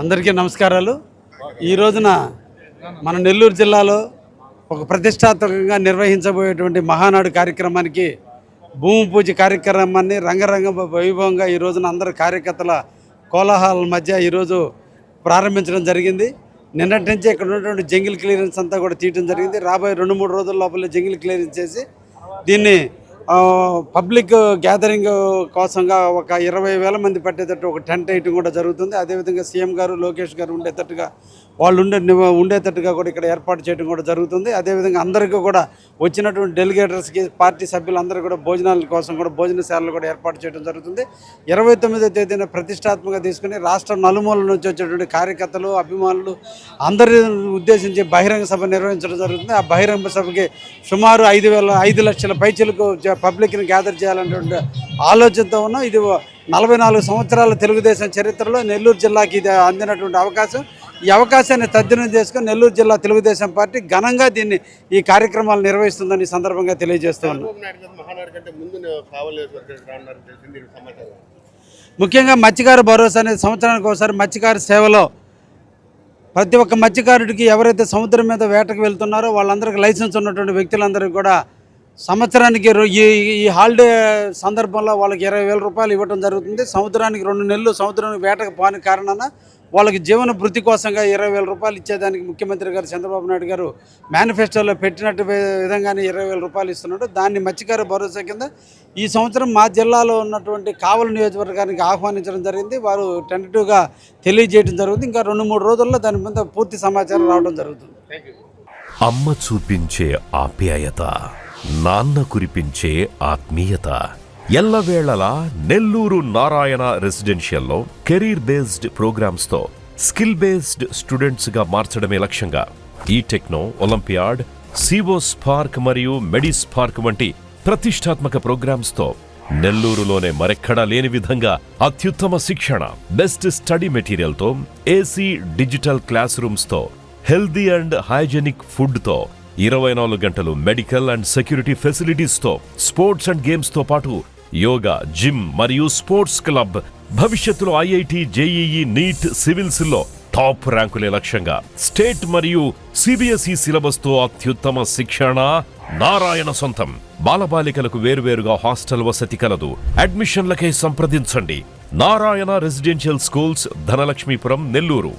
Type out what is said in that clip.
అందరికీ నమస్కారాలు. ఈ రోజున మన నెల్లూరు జిల్లాలో ఒక ప్రతిష్టాత్మకంగా నిర్వహించబోయేటువంటి మహానాడు కార్యక్రమానికి భూమి పూజ కార్యక్రమాన్ని రంగరంగ వైభవంగా ఈ రోజున అందరు కార్యకర్తల కోలాహల మధ్య ఈరోజు ప్రారంభించడం జరిగింది. నిన్నటి నుంచి ఇక్కడ ఉన్నటువంటి జంగిల్ క్లియరెన్స్ అంతా కూడా తీయడం జరిగింది. రాబోయే 2-3 రోజుల లోపల జంగిల్ క్లియరెన్స్ చేసి దీన్ని పబ్లిక్ గ్యాదరింగ్ కోసంగా ఒక 20,000 మంది పట్టేటట్టు ఒక టెంట్ వేయటం కూడా జరుగుతుంది. అదేవిధంగా సీఎం గారు, లోకేష్ గారు ఉండేటట్టుగా వాళ్ళు ఉండేటట్టుగా కూడా ఇక్కడ ఏర్పాటు చేయడం కూడా జరుగుతుంది. అదేవిధంగా అందరికీ కూడా వచ్చినటువంటి డెలిగేటర్స్కి, పార్టీ సభ్యులందరూ కూడా భోజనాల కోసం కూడా భోజనశాలలు కూడా ఏర్పాటు చేయడం జరుగుతుంది. 29వ తేదీన ప్రతిష్టాత్మకంగా తీసుకుని రాష్ట్రం నలుమూలల నుంచి వచ్చేటువంటి కార్యకర్తలు, అభిమానులు అందరిని ఉద్దేశించి బహిరంగ సభ నిర్వహించడం జరుగుతుంది. ఆ బహిరంగ సభకి సుమారు 5 లక్షల పైచలకు పబ్లిక్ని గ్యాదర్ చేయాలనేటువంటి ఆలోచనతో ఉన్నాం. ఇది 44 సంవత్సరాల తెలుగుదేశం చరిత్రలో నెల్లూరు జిల్లాకి ఇది అందినటువంటి అవకాశం. ఈ అవకాశాన్ని తద్దినం చేసుకుని నెల్లూరు జిల్లా తెలుగుదేశం పార్టీ ఘనంగా ఈ కార్యక్రమాలు నిర్వహిస్తుందని ఈ సందర్భంగా తెలియజేస్తూ ఉన్నాం. ముఖ్యంగా మత్స్యకార భరోసా అనేది సంవత్సరానికి ఒకసారి మత్స్యకార సేవలో ప్రతి ఒక్క మత్స్యకారుడికి ఎవరైతే సముద్రం మీద వేటకు వెళ్తున్నారో వాళ్ళందరికీ లైసెన్స్ ఉన్నటువంటి వ్యక్తులందరికీ కూడా సంవత్సరానికి ఈ హాలిడే సందర్భంలో వాళ్ళకి 20,000 రూపాయలు ఇవ్వడం జరుగుతుంది. సముద్రానికి 2 నెలలు సముద్రానికి వేటకు పోని కారణాన వాళ్ళకి జీవన భృతి కోసంగా 20,000 రూపాయలు ఇచ్చేదానికి ముఖ్యమంత్రి గారు చంద్రబాబు నాయుడు గారు మేనిఫెస్టోలో పెట్టినట్టు విధంగానే 20,000 రూపాయలు ఇస్తున్నాడు. దాన్ని మత్స్యకార భరోసా కింద ఈ సంవత్సరం మా జిల్లాలో ఉన్నటువంటి కావలి నియోజకవర్గానికి ఆహ్వానించడం జరిగింది. వారు టెంటటివ్గా తెలియజేయడం జరుగుతుంది. ఇంకా 2-3 రోజుల్లో దాని మీద పూర్తి సమాచారం రావడం జరుగుతుంది. అమ్మ చూపించే ఆప్యాయత, నాన్న కురిపించే ఆత్మీయత ఎల్లవేళలా నెల్లూరు నారాయణ రెసిడెన్షియల్లో కెరీర్ బేస్డ్ ప్రోగ్రామ్స్తో స్కిల్ బేస్డ్ స్టూడెంట్స్గా మార్చడమే లక్ష్యంగా ఈ టెక్నో, ఒలింపియాడ్, సివో స్పార్క్ మరియు మెడి స్పార్క్ వంటి ప్రతిష్టాత్మక ప్రోగ్రామ్స్తో నెల్లూరులోనే మరెక్కడా లేని విధంగా అత్యుత్తమ శిక్షణ, బెస్ట్ స్టడీ మెటీరియల్తో, ఏసీ డిజిటల్ క్లాస్ రూమ్స్తో, హెల్దీ అండ్ హైజెనిక్ ఫుడ్తో, 24 గంటలు మెడికల్ అండ్ సెక్యూరిటీ ఫెసిలిటీస్తో, స్పోర్ట్స్ అండ్ గేమ్స్తో పాటు యోగా, జిమ్ మరియు స్పోర్ట్స్ క్లబ్, భవిష్యత్తులో ఐఐటి, జేఈఈ, నీట్, సివిల్స్లో టాప్ ర్యాంకులే లక్ష్యంగా స్టేట్ మరియు సిబిఎస్ఈ సిలబస్తో అత్యుత్తమ శిక్షణ నారాయణ సొంతం. బాలబాలికలకు వేరువేరుగా హాస్టల్ వసతి కలదు. అడ్మిషన్లకై సంప్రదించండి. Narayana residential schools, Dhanalakshmipuram, Nellore.